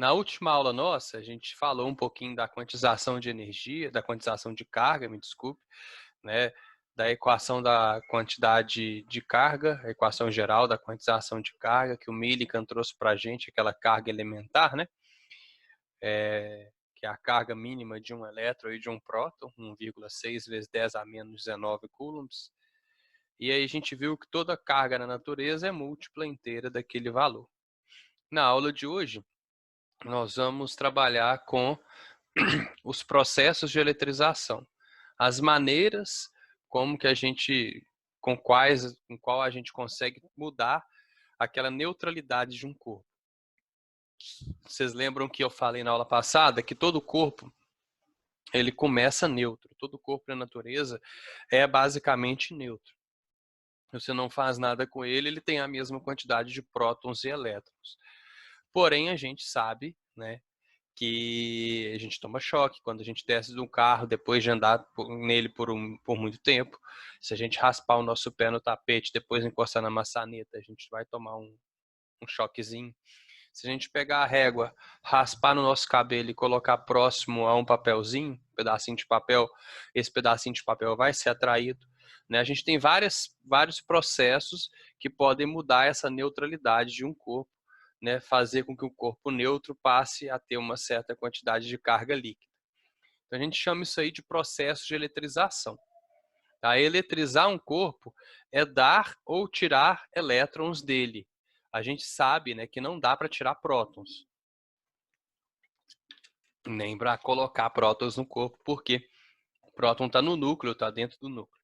Na última aula nossa, a gente falou um pouquinho da quantização de energia, da quantização de carga, me desculpe, né? Da equação da quantidade de carga, a equação geral da quantização de carga, que o Millikan trouxe para a gente, aquela carga elementar, né? Que é a carga mínima de um elétron e de um próton, 1,6 vezes 10 a menos 19 coulombs. E aí a gente viu que toda carga na natureza é múltipla inteira daquele valor. Na aula de hoje, nós vamos trabalhar com os processos de eletrização, as maneiras como que a gente, com qual a gente consegue mudar aquela neutralidade de um corpo. Vocês lembram que eu falei na aula passada que todo corpo ele começa neutro, todo corpo na natureza é basicamente neutro. Você não faz nada com ele, ele tem a mesma quantidade de prótons e elétrons. Porém, a gente sabe, né, que a gente toma choque quando a gente desce de um carro depois de andar nele por muito tempo. Se a gente raspar o nosso pé no tapete, depois encostar na maçaneta, a gente vai tomar um choquezinho. Se a gente pegar a régua, raspar no nosso cabelo e colocar próximo a um papelzinho, um pedacinho de papel, esse pedacinho de papel vai ser atraído. Né? A gente tem vários processos que podem mudar essa neutralidade de um corpo, né? Fazer com que o corpo neutro passe a ter uma certa quantidade de carga líquida. Então a gente chama isso aí de processo de eletrização. Tá? Eletrizar um corpo é dar ou tirar elétrons dele. A gente sabe, né, que não dá para tirar prótons, nem para colocar prótons no corpo, porque o próton está no núcleo, está dentro do núcleo.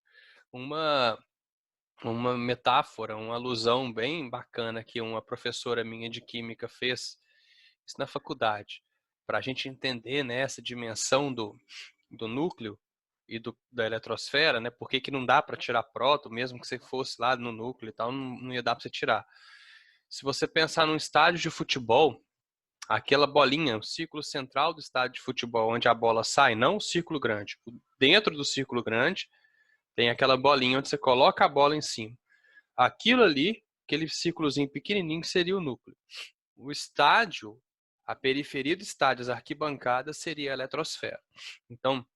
Uma metáfora, uma alusão bem bacana que uma professora minha de química fez isso na faculdade, para a gente entender, né, essa dimensão do núcleo e da eletrosfera, né, por que não dá para tirar próton, mesmo que você fosse lá no núcleo e tal, não ia dar para você tirar. Se você pensar num estádio de futebol, aquela bolinha, o círculo central do estádio de futebol, onde a bola sai, não o círculo grande. Dentro do círculo grande, tem aquela bolinha onde você coloca a bola em cima. Aquilo ali, aquele círculozinho pequenininho, seria o núcleo. O estádio, a periferia do estádio, as arquibancadas, seria a eletrosfera. Então,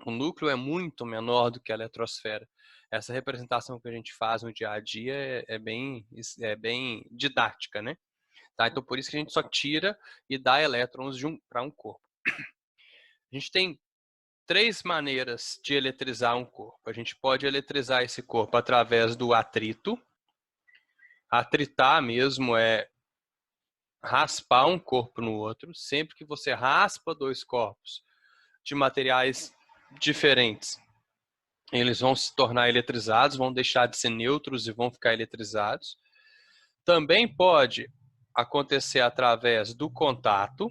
o núcleo é muito menor do que a eletrosfera. Essa representação que a gente faz no dia a dia é bem didática, né? Tá? Então, por isso que a gente só tira e dá elétrons para um corpo. A gente tem três maneiras de eletrizar um corpo. A gente pode eletrizar esse corpo através do atrito. Atritar mesmo é raspar um corpo no outro. Sempre que você raspa dois corpos de materiais diferentes, eles vão se tornar eletrizados, vão deixar de ser neutros e vão ficar eletrizados. Também pode acontecer através do contato,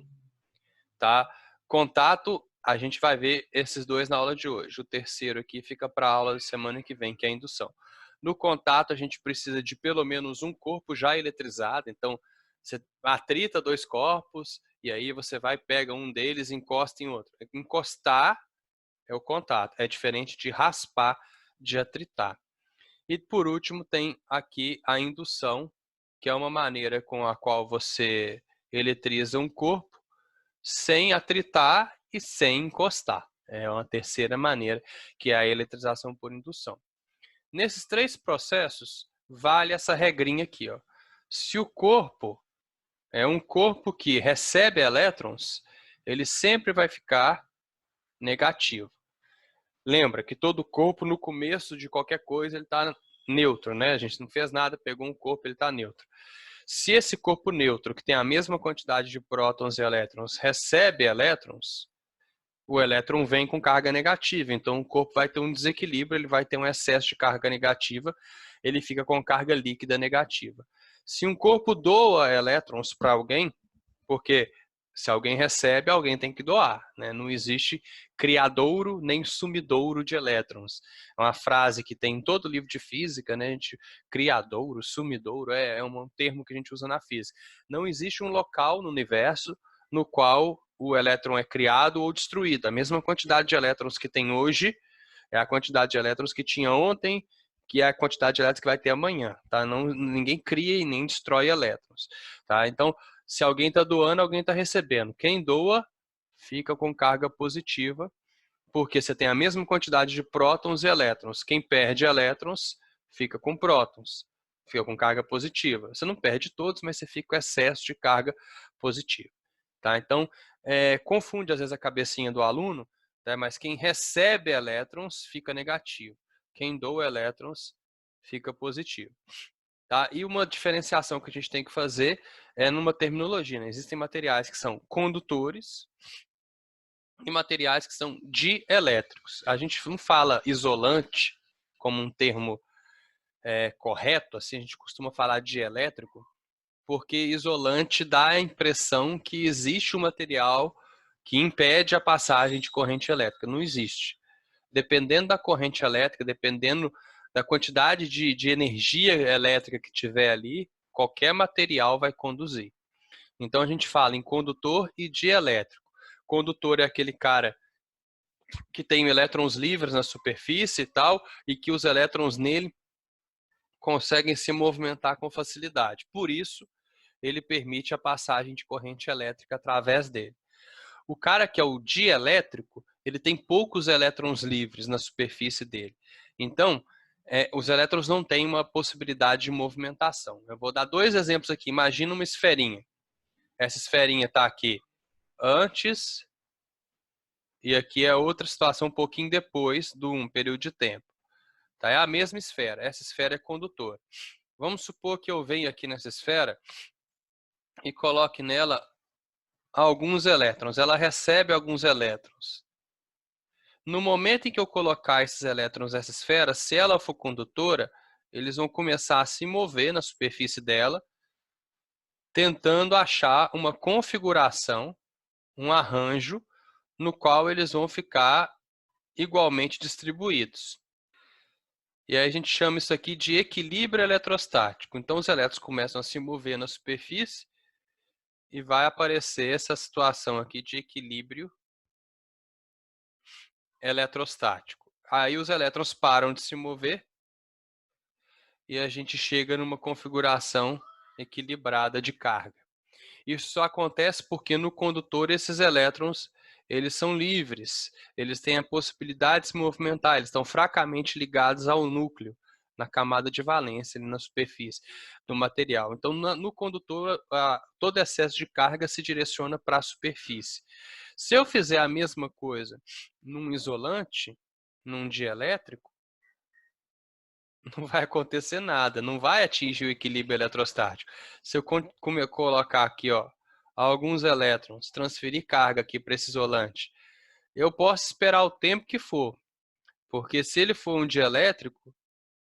tá? Contato, a gente vai ver esses dois na aula de hoje. O terceiro aqui fica para a aula da semana que vem, que é a indução. No contato, a gente precisa de pelo menos um corpo já eletrizado. Então, você atrita dois corpos e aí você vai, pega um deles e encosta em outro. Encostar é o contato. É diferente de raspar, de atritar. E por último tem aqui a indução, que é uma maneira com a qual você eletriza um corpo sem atritar e sem encostar. É uma terceira maneira, que é a eletrização por indução. Nesses três processos, vale essa regrinha aqui. Ó. Se o corpo é um corpo que recebe elétrons, ele sempre vai ficar negativo. Lembra que todo corpo, no começo de qualquer coisa, ele está neutro, né? A gente não fez nada, pegou um corpo, ele está neutro. Se esse corpo neutro, que tem a mesma quantidade de prótons e elétrons, recebe elétrons, o elétron vem com carga negativa. Então, o corpo vai ter um desequilíbrio, ele vai ter um excesso de carga negativa, ele fica com carga líquida negativa. Se um corpo doa elétrons para alguém, porque se alguém recebe, alguém tem que doar, né? Não existe criadouro nem sumidouro de elétrons. É uma frase que tem em todo livro de física, né? Criadouro, sumidouro, é um termo que a gente usa na física. Não existe um local no universo no qual o elétron é criado ou destruído. A mesma quantidade de elétrons que tem hoje é a quantidade de elétrons que tinha ontem, que é a quantidade de elétrons que vai ter amanhã. Tá? Ninguém cria e nem destrói elétrons. Tá? Então, Se alguém está doando, alguém está recebendo. Quem doa fica com carga positiva, porque você tem a mesma quantidade de prótons e elétrons. Quem perde elétrons fica com prótons, fica com carga positiva. Você não perde todos, mas você fica com excesso de carga positiva. Tá? Então, confunde às vezes a cabecinha do aluno, tá? Mas quem recebe elétrons fica negativo. Quem doa elétrons fica positivo. Tá? E uma diferenciação que a gente tem que fazer é numa terminologia. Né? Existem materiais que são condutores e materiais que são dielétricos. A gente não fala isolante como um termo correto, assim, a gente costuma falar dielétrico, porque isolante dá a impressão que existe um material que impede a passagem de corrente elétrica. Não existe. Dependendo da corrente elétrica, dependendo da quantidade de energia elétrica que tiver ali, qualquer material vai conduzir. Então a gente fala em condutor e dielétrico. Condutor é aquele cara que tem elétrons livres na superfície e tal, e que os elétrons nele conseguem se movimentar com facilidade. Por isso, ele permite a passagem de corrente elétrica através dele. O cara que é o dielétrico, ele tem poucos elétrons livres na superfície dele. Então, os elétrons não têm uma possibilidade de movimentação. Eu vou dar dois exemplos aqui. Imagina uma esferinha. Essa esferinha está aqui antes e aqui é outra situação um pouquinho depois de um período de tempo. Tá? É a mesma esfera. Essa esfera é condutora. Vamos supor que eu venha aqui nessa esfera e coloque nela alguns elétrons. Ela recebe alguns elétrons. No momento em que eu colocar esses elétrons nessa esfera, se ela for condutora, eles vão começar a se mover na superfície dela, tentando achar uma configuração, um arranjo, no qual eles vão ficar igualmente distribuídos. E aí a gente chama isso aqui de equilíbrio eletrostático. Então os elétrons começam a se mover na superfície e vai aparecer essa situação aqui de equilíbrio eletrostático. Aí os elétrons param de se mover e a gente chega numa configuração equilibrada de carga. Isso só acontece porque no condutor esses elétrons eles são livres, eles têm a possibilidade de se movimentar, eles estão fracamente ligados ao núcleo, na camada de valência, na superfície do material. Então, no condutor, todo excesso de carga se direciona para a superfície. Se eu fizer a mesma coisa num isolante, num dielétrico, não vai acontecer nada, não vai atingir o equilíbrio eletrostático. Se eu colocar aqui, ó, alguns elétrons, transferir carga aqui para esse isolante, eu posso esperar o tempo que for, porque se ele for um dielétrico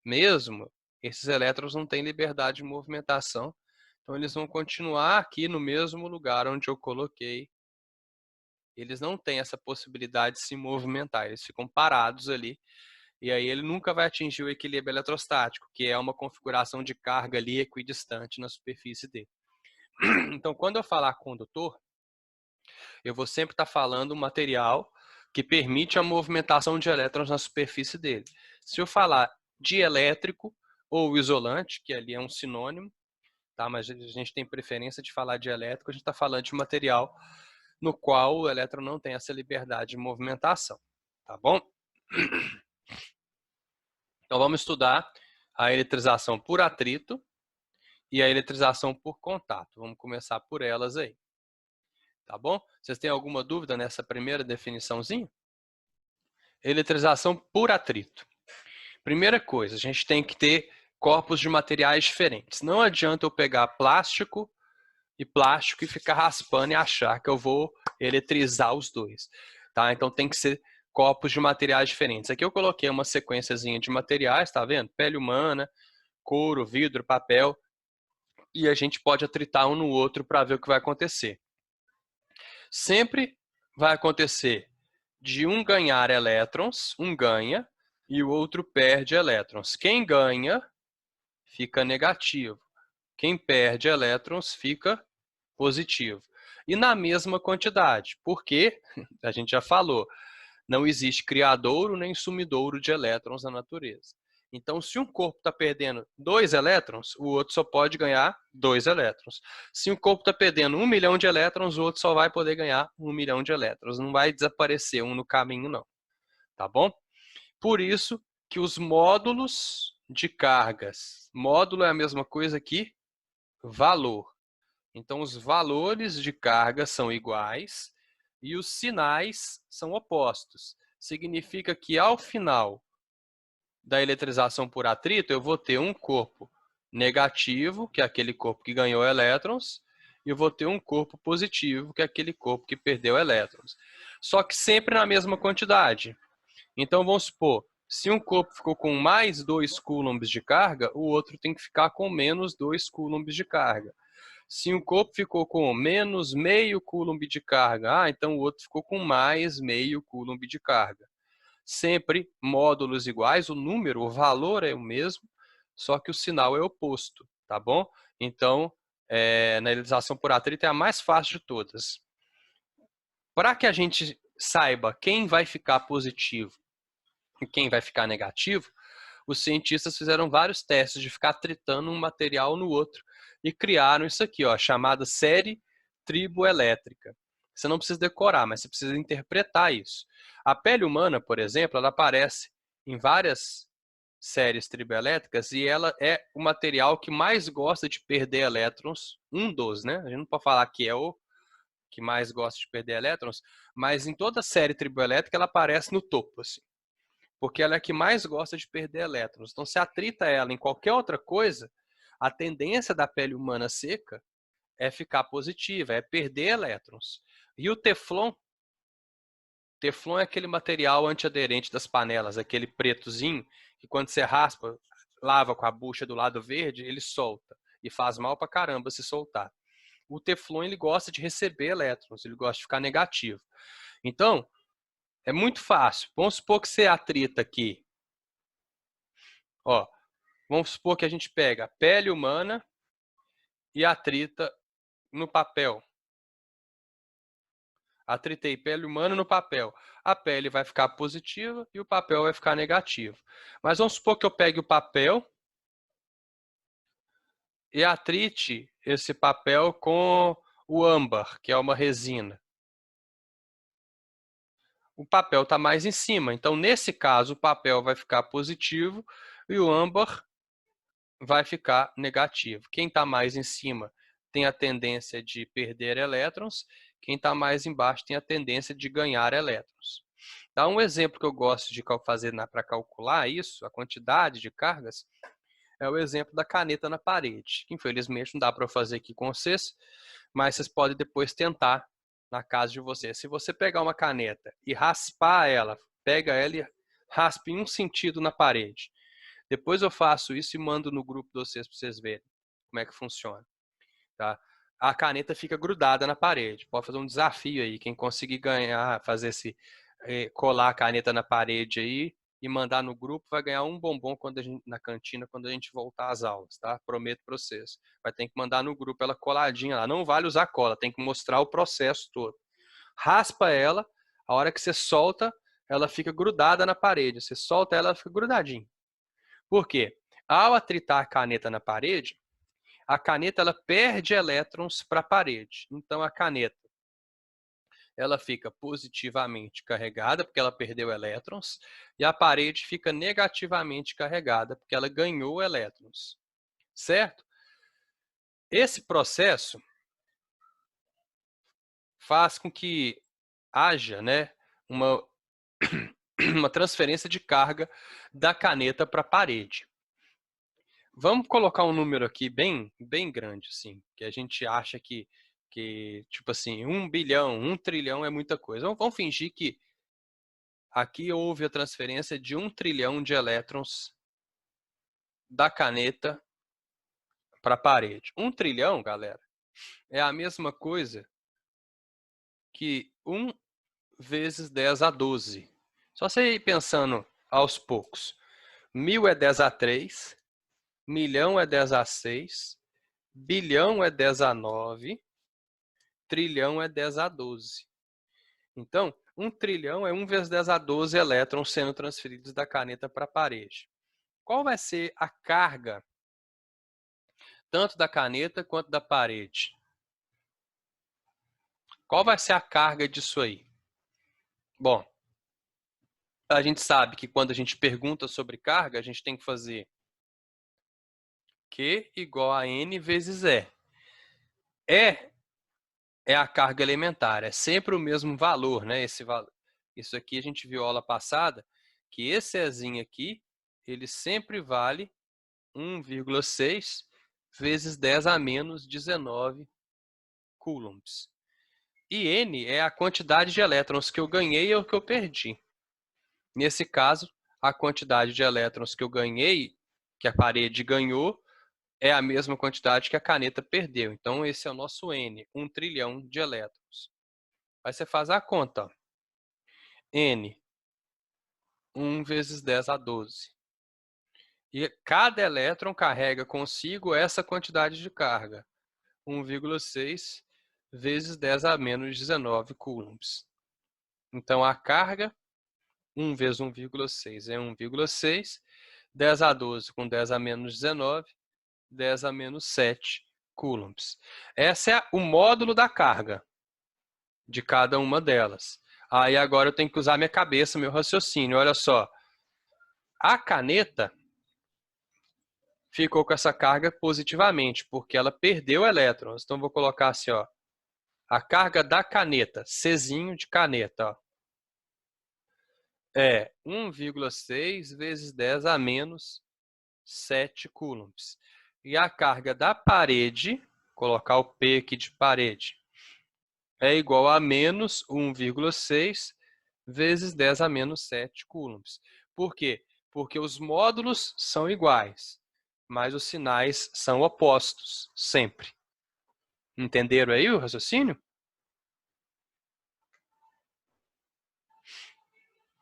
mesmo, esses elétrons não têm liberdade de movimentação, então eles vão continuar aqui no mesmo lugar onde eu coloquei. Eles não têm essa possibilidade de se movimentar, eles ficam parados ali. E aí ele nunca vai atingir o equilíbrio eletrostático, que é uma configuração de carga ali equidistante na superfície dele. Então, quando eu falar condutor, eu vou sempre estar falando material que permite a movimentação de elétrons na superfície dele. Se eu falar dielétrico ou isolante, que ali é um sinônimo, tá? Mas a gente tem preferência de falar dielétrico, a gente está falando de material no qual o elétron não tem essa liberdade de movimentação, tá bom? Então vamos estudar a eletrização por atrito e a eletrização por contato. Vamos começar por elas aí. Tá bom? Vocês têm alguma dúvida nessa primeira definiçãozinha? Eletrização por atrito. Primeira coisa, a gente tem que ter corpos de materiais diferentes. Não adianta eu pegar plástico e ficar raspando e achar que eu vou eletrizar os dois. Tá? Então tem que ser corpos de materiais diferentes. Aqui eu coloquei uma sequenciazinha de materiais, tá vendo? Pele humana, couro, vidro, papel, e a gente pode atritar um no outro para ver o que vai acontecer. Sempre vai acontecer de um ganhar elétrons, um ganha, e o outro perde elétrons. Quem ganha fica negativo. Quem perde elétrons fica positivo. E na mesma quantidade, porque a gente já falou, não existe criadouro nem sumidouro de elétrons na natureza. Então, se um corpo está perdendo 2 elétrons, o outro só pode ganhar 2 elétrons. Se um corpo está perdendo 1 milhão de elétrons, o outro só vai poder ganhar 1 milhão de elétrons. Não vai desaparecer um no caminho, não. Tá bom? Por isso que os módulos de cargas, módulo é a mesma coisa que valor. Então, os valores de carga são iguais e os sinais são opostos. Significa que, ao final da eletrização por atrito, eu vou ter um corpo negativo, que é aquele corpo que ganhou elétrons, e eu vou ter um corpo positivo, que é aquele corpo que perdeu elétrons. Só que sempre na mesma quantidade. Então, vamos supor, se um corpo ficou com mais 2 coulombs de carga, o outro tem que ficar com menos 2 coulombs de carga. Se um corpo ficou com menos meio coulomb de carga, então o outro ficou com mais meio coulomb de carga. Sempre módulos iguais, o número, o valor é o mesmo, só que o sinal é oposto, tá bom? Então, na eletrização por atrito é a mais fácil de todas. Para que a gente saiba quem vai ficar positivo e quem vai ficar negativo, os cientistas fizeram vários testes de ficar tritando um material no outro e criaram isso aqui, ó, chamada série triboelétrica. Você não precisa decorar, mas você precisa interpretar isso. A pele humana, por exemplo, ela aparece em várias séries triboelétricas e ela é o material que mais gosta de perder elétrons, um dos, né? A gente não pode falar que é o que mais gosta de perder elétrons, mas em toda a série triboelétrica ela aparece no topo, assim, porque ela é a que mais gosta de perder elétrons. Então, se atrita ela em qualquer outra coisa, a tendência da pele humana seca é ficar positiva, é perder elétrons. E o Teflon é aquele material antiaderente das panelas, aquele pretozinho, que quando você raspa, lava com a bucha do lado verde, ele solta. E faz mal pra caramba se soltar. O Teflon, ele gosta de receber elétrons, ele gosta de ficar negativo. Então, é muito fácil. Vamos supor que você atrita aqui. Ó, vamos supor que a gente pega a pele humana e atrita no papel. Atritei pele humana no papel. A pele vai ficar positiva e o papel vai ficar negativo. Mas vamos supor que eu pegue o papel e atrite esse papel com o âmbar, que é uma resina. O papel está mais em cima. Então, nesse caso, o papel vai ficar positivo e o âmbar vai ficar negativo. Quem está mais em cima tem a tendência de perder elétrons, quem está mais embaixo tem a tendência de ganhar elétrons. Dá um exemplo que eu gosto de fazer para calcular isso, a quantidade de cargas, é o exemplo da caneta na parede, que infelizmente não dá para fazer aqui com vocês, mas vocês podem depois tentar na casa de vocês. Se você pegar uma caneta e raspar ela, pega ela e raspa em um sentido na parede. Depois eu faço isso e mando no grupo de vocês para vocês verem como é que funciona. Tá? A caneta fica grudada na parede. Pode fazer um desafio aí. Quem conseguir ganhar, fazer esse colar a caneta na parede aí e mandar no grupo, vai ganhar um bombom na cantina quando a gente voltar às aulas, tá? Prometo para vocês. Vai ter que mandar no grupo ela coladinha lá. Não vale usar cola, tem que mostrar o processo todo. Raspa ela, a hora que você solta, ela fica grudada na parede. Você solta ela, fica grudadinha. Por quê? Ao atritar a caneta na parede, a caneta ela perde elétrons para a parede. Então, a caneta ela fica positivamente carregada, porque ela perdeu elétrons, e a parede fica negativamente carregada, porque ela ganhou elétrons. Certo? Esse processo faz com que haja, né, uma transferência de carga da caneta para a parede. Vamos colocar um número aqui bem grande, assim, que a gente acha que tipo assim, 1 bilhão, 1 trilhão é muita coisa. Vamos fingir que aqui houve a transferência de 1 trilhão de elétrons da caneta para a parede. 1 trilhão, galera, é a mesma coisa que 1 vezes 10 a 12. Só você ir pensando aos poucos. 1000 é 10 a 3, milhão é 10 a 6, bilhão é 10 a 9, trilhão é 10 a 12. Então, 1 trilhão é 1 vezes 10 a 12 elétrons sendo transferidos da caneta para a parede. qual vai ser a carga tanto da caneta quanto da parede? Qual vai ser a carga disso aí? Bom, a gente sabe que quando a gente pergunta sobre carga, a gente tem que fazer Q igual a N vezes E. E é a carga elementar, é sempre o mesmo valor, né? Isso aqui a gente viu aula passada, que esse Ezinho aqui, ele sempre vale 1,6 vezes 10 a menos 19 coulombs. E N é a quantidade de elétrons que eu ganhei ou que eu perdi. Nesse caso, a quantidade de elétrons que eu ganhei, que a parede ganhou, é a mesma quantidade que a caneta perdeu. Então, esse é o nosso N, 1 trilhão de elétrons. Aí você faz a conta. Ó. N, 1 vezes 10 a 12. E cada elétron carrega consigo essa quantidade de carga. 1,6 vezes 10 a menos 19 coulombs. Então, a carga, 1 vezes 1,6 é 1,6. 10 a 12 com 10 a menos 19, 10 a menos 7 coulombs. Esse é o módulo da carga de cada uma delas. Aí agora eu tenho que usar minha cabeça, meu raciocínio. Olha só, a caneta ficou com essa carga positivamente, porque ela perdeu elétrons. Então vou colocar assim, ó, a carga da caneta, Czinho de caneta, ó, é 1,6 vezes 10 a menos 7 coulombs. E a carga da parede, colocar o P aqui de parede, é igual a menos 1,6 vezes 10 a menos 7 coulombs. Por quê? Porque os módulos são iguais, mas os sinais são opostos, sempre. Entenderam aí o raciocínio?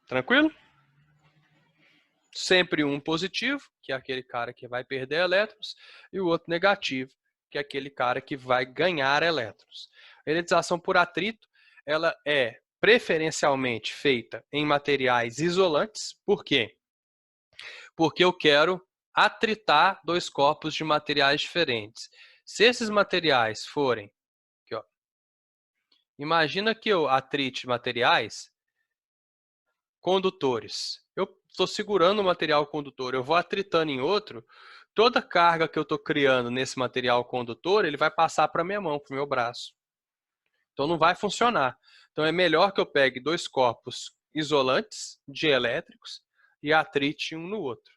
Tranquilo? Sempre um positivo, que é aquele cara que vai perder elétrons, e o outro negativo, que é aquele cara que vai ganhar elétrons. A eletrização por atrito, ela é preferencialmente feita em materiais isolantes. Por quê? Porque eu quero atritar dois corpos de materiais diferentes. Se esses materiais forem, aqui, ó, imagina que eu atrite materiais condutores. Eu estou segurando o material condutor, eu vou atritando em outro, toda a carga que eu estou criando nesse material condutor, ele vai passar para a minha mão, para o meu braço. Então não vai funcionar. Então é melhor que eu pegue dois corpos isolantes, dielétricos, e atrite um no outro.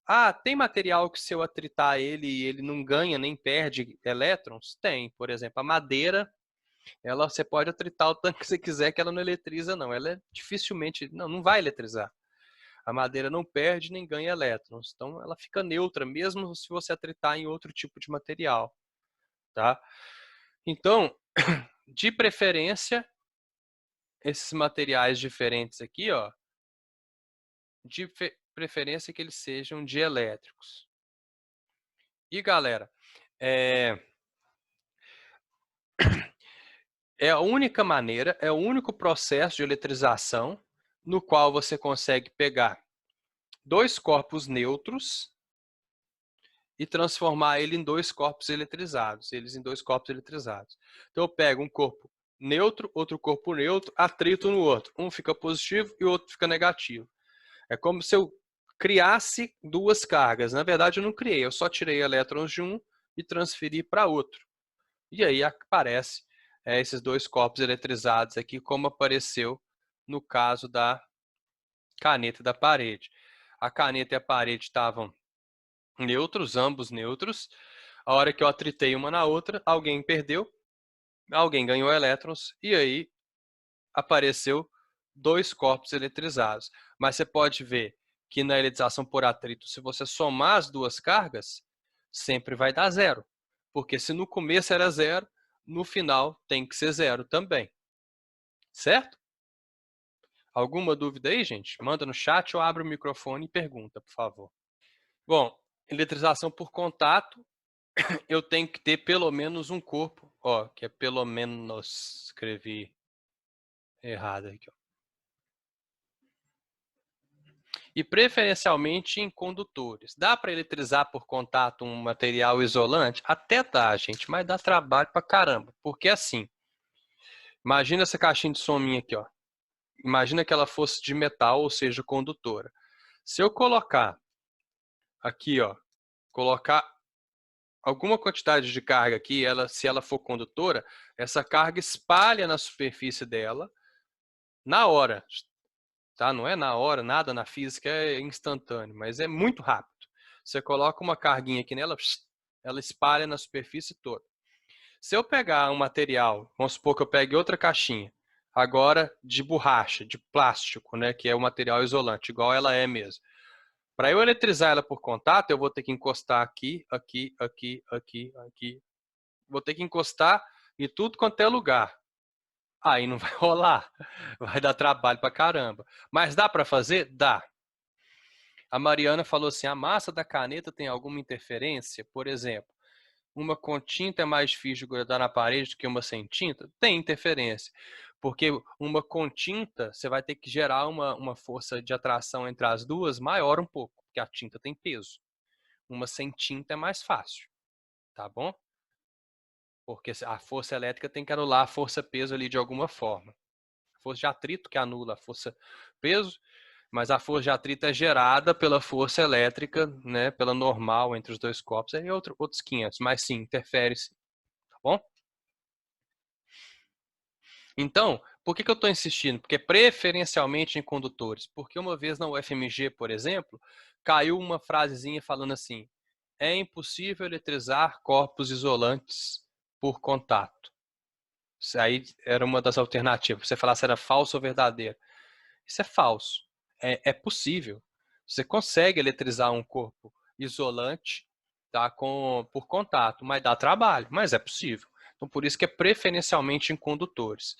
Ah, tem material que se eu atritar ele não ganha nem perde elétrons? Tem. Por exemplo, a madeira, ela você pode atritar o tanto que você quiser que ela não eletriza, não. Ela é dificilmente, não vai eletrizar. A madeira não perde nem ganha elétrons. Então, ela fica neutra, mesmo se você atritar em outro tipo de material. Tá? Então, de preferência, esses materiais diferentes aqui, ó, de preferência que eles sejam dielétricos. E, galera, é a única maneira, é o único processo de eletrização no qual você consegue pegar dois corpos neutros e transformar ele em dois corpos eletrizados, eles em dois corpos eletrizados. Então eu pego um corpo neutro, outro corpo neutro, atrito no outro. Um fica positivo e o outro fica negativo. É como se eu criasse duas cargas. Na verdade eu não criei, eu só tirei elétrons de um e transferi para outro. E aí aparece esses dois corpos eletrizados aqui, como apareceu no caso da caneta e da parede. A caneta e a parede estavam neutros, ambos neutros. A hora que eu atritei uma na outra, alguém perdeu, alguém ganhou elétrons, e aí apareceu dois corpos eletrizados. Mas você pode ver que na eletrização por atrito, se você somar as duas cargas, sempre vai dar zero. Porque se no começo era zero, no final tem que ser zero também. Certo? Alguma dúvida aí, gente? Manda no chat ou abre o microfone e pergunta, por favor. Bom, eletrização por contato, eu tenho que ter pelo menos um corpo, ó, que é pelo menos, escrevi errado aqui, ó. e preferencialmente em condutores. Dá para eletrizar por contato um material isolante? Até dá, gente, mas dá trabalho pra caramba. Porque assim, imagina essa caixinha de som minha aqui, ó. Imagina que ela fosse de metal, ou seja, condutora. Se eu colocar aqui, ó, colocar alguma quantidade de carga aqui, se ela for condutora, essa carga espalha na superfície dela na hora, tá? Não é na hora, nada na física é instantâneo, mas é muito rápido. Você coloca uma carguinha aqui nela, ela espalha na superfície toda. Se eu pegar um material, vamos supor que eu pegue outra caixinha, agora de borracha, de plástico, né, que é o material isolante, igual ela é mesmo. Para eu eletrizar ela por contato, eu vou ter que encostar aqui, aqui, aqui, aqui, aqui. Vou ter que encostar em tudo quanto é lugar. Aí não vai rolar. Vai dar trabalho pra caramba. Mas dá para fazer? Dá. A Mariana falou assim, a massa da caneta tem alguma interferência? Por exemplo, uma com tinta é mais difícil de grudar na parede do que uma sem tinta? Tem interferência. Porque uma com tinta, você vai ter que gerar uma força de atração entre as duas maior um pouco, porque a tinta tem peso. Uma sem tinta é mais fácil, tá bom? Porque a força elétrica tem que anular a força-peso ali de alguma forma. A força de atrito que anula a força-peso, mas a força de atrito é gerada pela força elétrica, né, pela normal entre os dois corpos, aí outros 500, mas sim, interfere sim, tá bom? Então, por que eu estou insistindo? Porque preferencialmente em condutores. Porque uma vez na UFMG, por exemplo, caiu uma frasezinha falando assim, é impossível eletrizar corpos isolantes por contato. Isso aí era uma das alternativas. Você falar se era falso ou verdadeiro. Isso é falso. É possível. Você consegue eletrizar um corpo isolante, tá, por contato, mas dá trabalho, mas é possível. Então, por isso que é preferencialmente em condutores.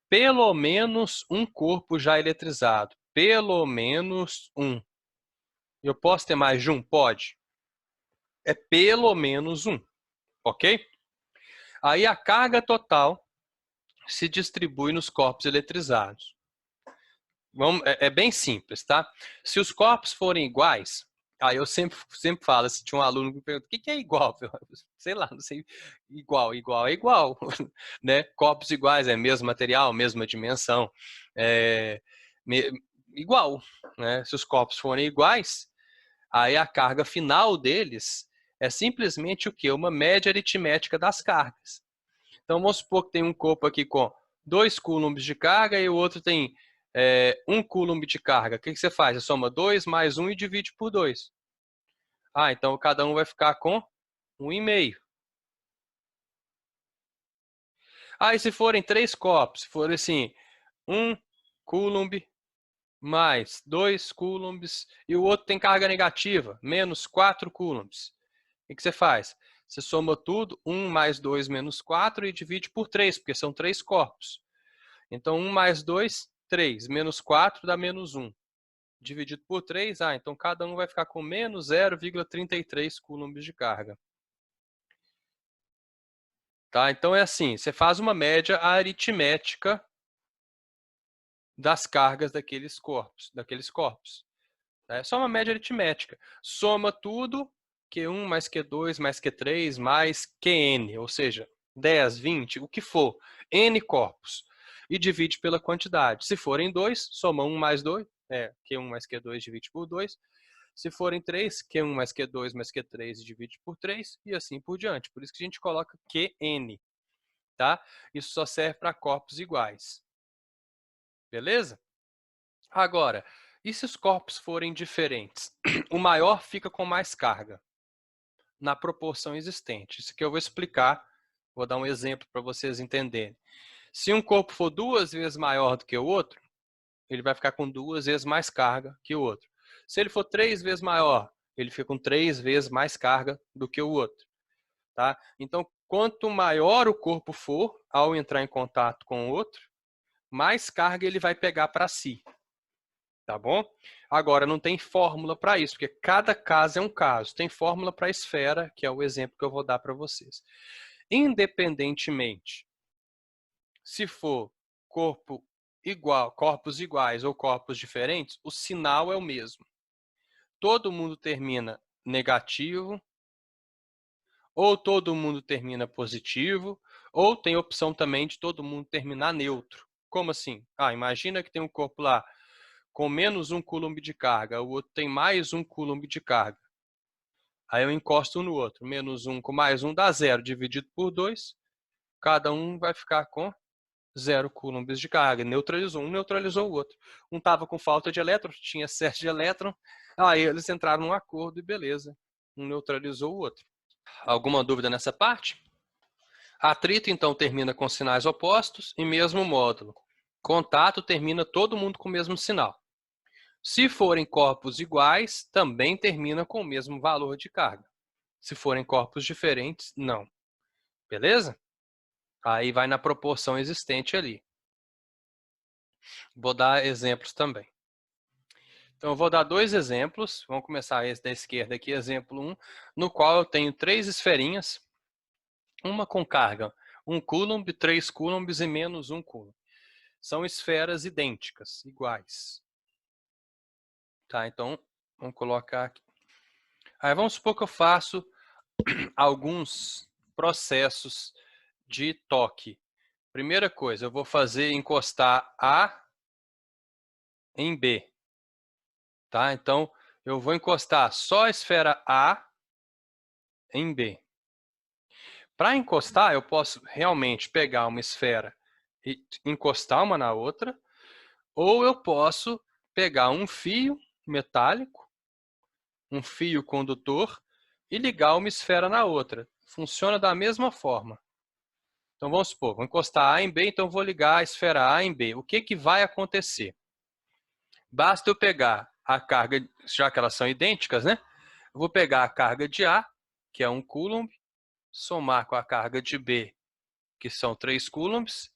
Pelo menos um corpo já eletrizado. Pelo menos um. Eu posso ter mais de um? Pode. É pelo menos um, ok? Aí a carga total se distribui nos corpos eletrizados. É bem simples, tá? Se os corpos forem iguais, aí eu sempre falo, se tinha um aluno que me pergunta, o que é igual? Sei lá, não sei. Igual é igual, né? Corpos iguais, é mesmo material, mesma dimensão, é, igual, né? Se os corpos forem iguais, aí a carga final deles é simplesmente o quê? Uma média aritmética das cargas. Então vamos supor que tem um corpo aqui com 2 coulombs de carga e o outro tem 1 coulomb de carga. O que você faz? Você soma 2 mais 1 e divide por 2. Ah, então cada um vai ficar com 1,5. Ah, e se forem 3 corpos, se for assim, 1 coulomb mais 2 coulombs e o outro tem carga negativa, menos 4 coulombs. O que você faz? Você soma tudo, 1 mais 2 menos 4 e divide por 3, porque são 3 corpos. Então, 1 mais 2, 3. Menos 4 dá menos 1. Dividido por 3, então cada um vai ficar com menos 0,33 coulombs de carga. Tá? Então é assim, você faz uma média aritmética das cargas daqueles corpos. Tá? É só uma média aritmética. Soma tudo, Q1 mais Q2 mais Q3 mais Qn, ou seja, 10, 20, o que for, N corpos. E divide pela quantidade. Se forem 2, soma 1 mais 2, Q1 mais Q2 divide por 2. Se forem 3, Q1 mais Q2 mais Q3 divide por 3 e assim por diante. Por isso que a gente coloca Qn, tá? Isso só serve para corpos iguais. Beleza? Agora, e se os corpos forem diferentes? O maior fica com mais carga, na proporção existente. Isso que eu vou explicar, vou dar um exemplo para vocês entenderem. Se um corpo for 2 vezes maior do que o outro, ele vai ficar com 2 vezes mais carga que o outro. Se ele for 3 vezes maior, ele fica com 3 vezes mais carga do que o outro. Tá? Então, quanto maior o corpo for, ao entrar em contato com o outro, mais carga ele vai pegar para si. Tá bom? Agora, não tem fórmula para isso, porque cada caso é um caso. Tem fórmula para a esfera, que é o exemplo que eu vou dar para vocês. Independentemente, se for corpo igual, corpos iguais ou corpos diferentes, o sinal é o mesmo. Todo mundo termina negativo, ou todo mundo termina positivo, ou tem opção também de todo mundo terminar neutro. Como assim? Imagina que tem um corpo lá com menos 1 coulomb de carga, o outro tem mais 1 coulomb de carga. Aí eu encosto um no outro. Menos 1 com mais 1 dá 0, dividido por 2. Cada um vai ficar com 0 coulombs de carga. Neutralizou. Um neutralizou o outro. Um estava com falta de elétron, tinha excesso de elétron. Aí eles entraram num acordo e beleza. Um neutralizou o outro. Alguma dúvida nessa parte? Atrito, então, termina com sinais opostos e mesmo módulo. Contato termina todo mundo com o mesmo sinal. Se forem corpos iguais, também termina com o mesmo valor de carga. Se forem corpos diferentes, não. Beleza? Aí vai na proporção existente ali. Vou dar exemplos também. Então, eu vou dar 2 exemplos. Vamos começar esse da esquerda aqui, exemplo 1, no qual eu tenho 3 esferinhas, uma com carga 1 coulomb, 3 coulombs e menos 1 coulomb. São esferas idênticas, iguais. Tá, então, vamos colocar aqui. Aí vamos supor que eu faço alguns processos de toque. Primeira coisa, eu vou fazer encostar A em B. Tá? Então, eu vou encostar só a esfera A em B. Para encostar, eu posso realmente pegar uma esfera e encostar uma na outra, ou eu posso pegar um fio metálico, um fio condutor, e ligar uma esfera na outra. Funciona da mesma forma. Então, vamos supor, vou encostar A em B, então vou ligar a esfera A em B. O que vai acontecer? Basta eu pegar a carga, já que elas são idênticas, né? Eu vou pegar a carga de A, que é 1 coulomb, somar com a carga de B, que são 3 coulombs,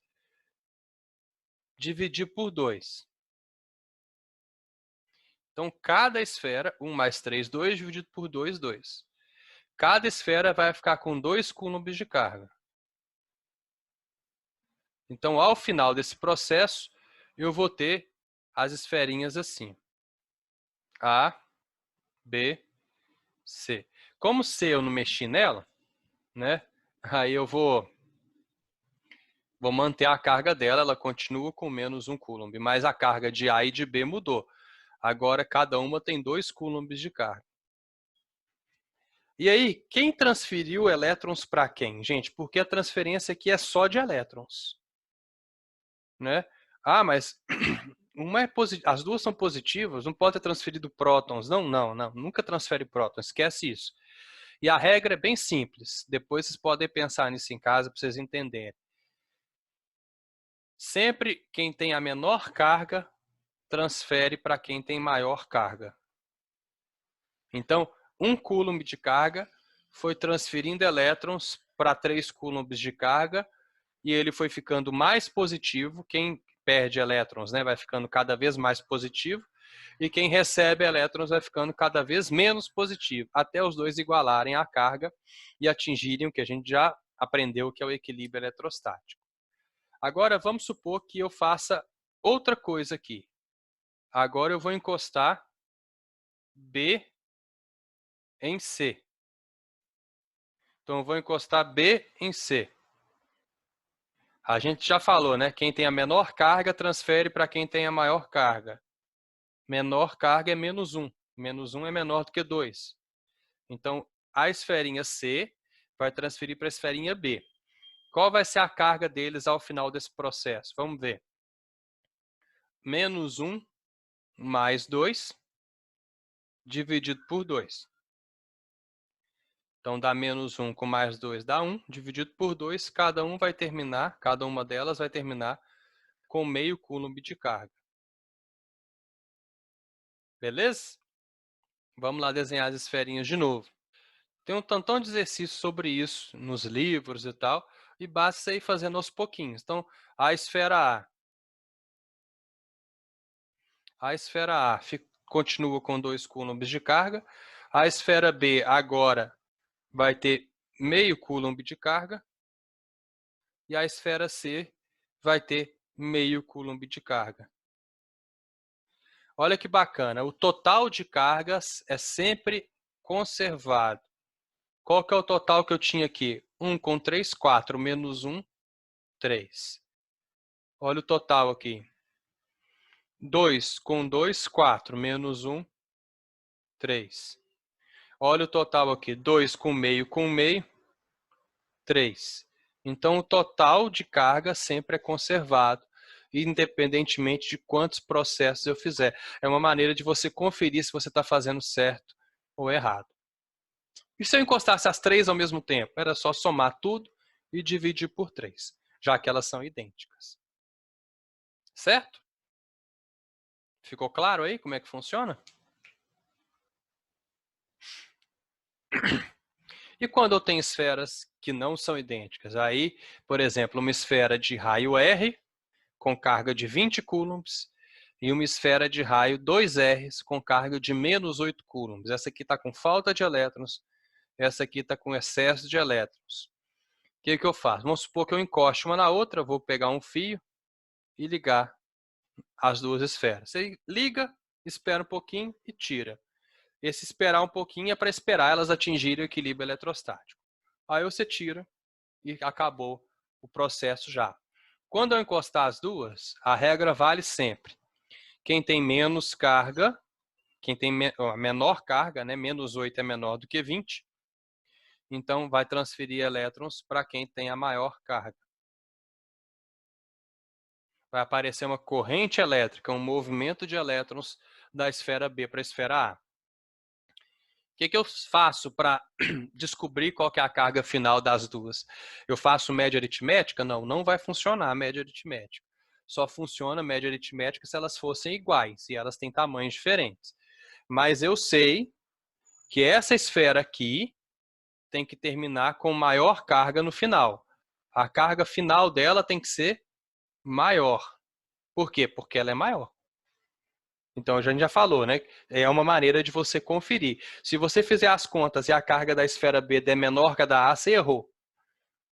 dividir por 2. Então, cada esfera, 1 mais 3, 2, dividido por 2, 2. Cada esfera vai ficar com 2 coulombs de carga. Então, ao final desse processo, eu vou ter as esferinhas assim. A, B, C. Como C eu não mexi nela, né? Aí eu vou manter a carga dela, ela continua com menos 1 coulomb, mas a carga de A e de B mudou. Agora, cada uma tem 2 coulombs de carga. E aí, quem transferiu elétrons para quem? Gente, porque a transferência aqui é só de elétrons. Né? Mas uma é as duas são positivas, não pode ter transferido prótons. Não, nunca transfere prótons, esquece isso. E a regra é bem simples, depois vocês podem pensar nisso em casa para vocês entenderem. Sempre quem tem a menor carga transfere para quem tem maior carga. Então, 1 coulomb de carga foi transferindo elétrons para 3 coulombs de carga e ele foi ficando mais positivo. Quem perde elétrons, né, vai ficando cada vez mais positivo e quem recebe elétrons vai ficando cada vez menos positivo, até os dois igualarem a carga e atingirem o que a gente já aprendeu, que é o equilíbrio eletrostático. Agora, vamos supor que eu faça outra coisa aqui. Agora eu vou encostar B em C. Então, eu vou encostar B em C. A gente já falou, né? Quem tem a menor carga transfere para quem tem a maior carga. Menor carga é menos 1. Menos 1 é menor do que 2. Então, a esferinha C vai transferir para a esferinha B. Qual vai ser a carga deles ao final desse processo? Vamos ver. Menos 1 mais 2 dividido por 2. Então, dá menos 1 com mais 2 dá 1, dividido por 2, cada uma delas vai terminar com meio coulomb de carga. Beleza? Vamos lá desenhar as esferinhas de novo. Tem um tantão de exercício sobre isso nos livros e tal, e basta você ir fazendo aos pouquinhos. Então, a esfera A continua com 2 coulombs de carga. A esfera B agora vai ter meio coulomb de carga. E a esfera C vai ter meio coulomb de carga. Olha que bacana, o total de cargas é sempre conservado. Qual que é o total que eu tinha aqui? 1 com 3, 4, menos 1, 3. Olha o total aqui. 2 com 2, 4, menos 1, 3. Olha o total aqui, 2 com meio, 3. Então, o total de carga sempre é conservado, independentemente de quantos processos eu fizer. É uma maneira de você conferir se você está fazendo certo ou errado. E se eu encostasse as 3 ao mesmo tempo? Era só somar tudo e dividir por 3, já que elas são idênticas. Certo? Ficou claro aí como é que funciona? E quando eu tenho esferas que não são idênticas? Aí, por exemplo, uma esfera de raio R com carga de 20 coulombs e uma esfera de raio 2R com carga de menos 8 coulombs. Essa aqui está com falta de elétrons, essa aqui está com excesso de elétrons. O que eu faço? Vamos supor que eu encoste uma na outra, vou pegar um fio e ligar as duas esferas. Você liga, espera um pouquinho e tira. Esse esperar um pouquinho é para esperar elas atingirem o equilíbrio eletrostático. Aí você tira e acabou o processo já. Quando eu encostar as duas, a regra vale sempre. Quem tem menos carga, quem tem a menor carga, né, menos 8 é menor do que 20, então vai transferir elétrons para quem tem a maior carga. Vai aparecer uma corrente elétrica, um movimento de elétrons da esfera B para a esfera A. O que eu faço para descobrir qual que é a carga final das duas? Eu faço média aritmética? Não, não vai funcionar a média aritmética. Só funciona a média aritmética se elas fossem iguais e elas têm tamanhos diferentes. Mas eu sei que essa esfera aqui tem que terminar com maior carga no final. A carga final dela tem que ser maior. Por quê? Porque ela é maior. Então, a gente já falou, né? É uma maneira de você conferir. Se você fizer as contas e a carga da esfera B der menor que a da A, você errou.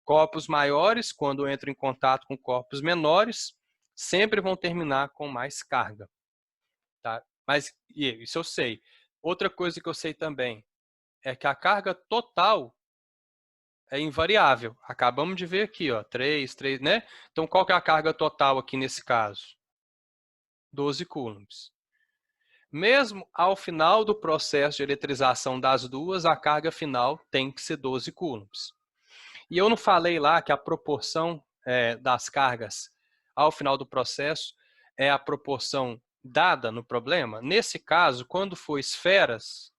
Corpos maiores, quando entram em contato com corpos menores, sempre vão terminar com mais carga. Tá? Mas isso eu sei. Outra coisa que eu sei também é que a carga total é invariável. Acabamos de ver aqui, ó, 3, né? Então, qual que é a carga total aqui nesse caso? 12 coulombs. Mesmo ao final do processo de eletrização das duas, a carga final tem que ser 12 coulombs. E eu não falei lá que a proporção das cargas ao final do processo é a proporção dada no problema? Nesse caso, quando for esferas,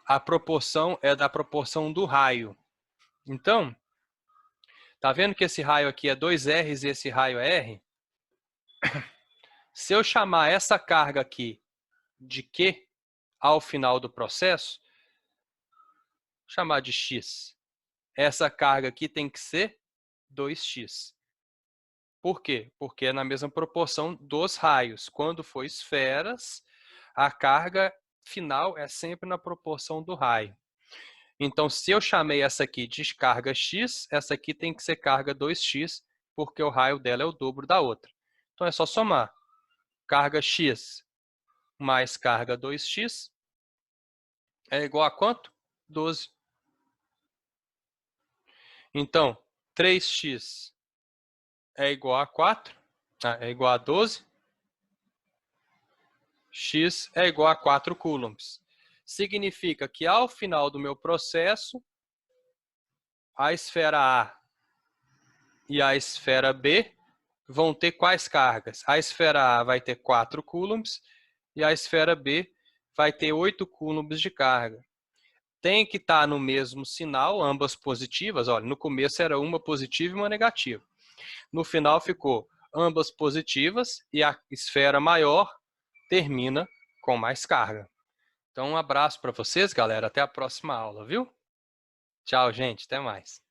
a proporção é da proporção do raio. Então, tá vendo que esse raio aqui é 2Rs e esse raio é R? Se eu chamar essa carga aqui de Q ao final do processo, vou chamar de X. Essa carga aqui tem que ser 2x. Por quê? Porque é na mesma proporção dos raios. Quando for esferas, a carga final é sempre na proporção do raio. Então, se eu chamei essa aqui de carga x, essa aqui tem que ser carga 2x, porque o raio dela é o dobro da outra. Então, é só somar. Carga x mais carga 2x é igual a quanto? 12. Então, 3x é igual a 4, é igual a 12. X é igual a 4 coulombs. Significa que ao final do meu processo, a esfera A e a esfera B vão ter quais cargas? A esfera A vai ter 4 coulombs e a esfera B vai ter 8 coulombs de carga. Tem que estar no mesmo sinal, ambas positivas. Olha, no começo era uma positiva e uma negativa. No final ficou ambas positivas e a esfera maior termina com mais carga. Então, um abraço para vocês, galera. Até a próxima aula, viu? Tchau, gente. Até mais.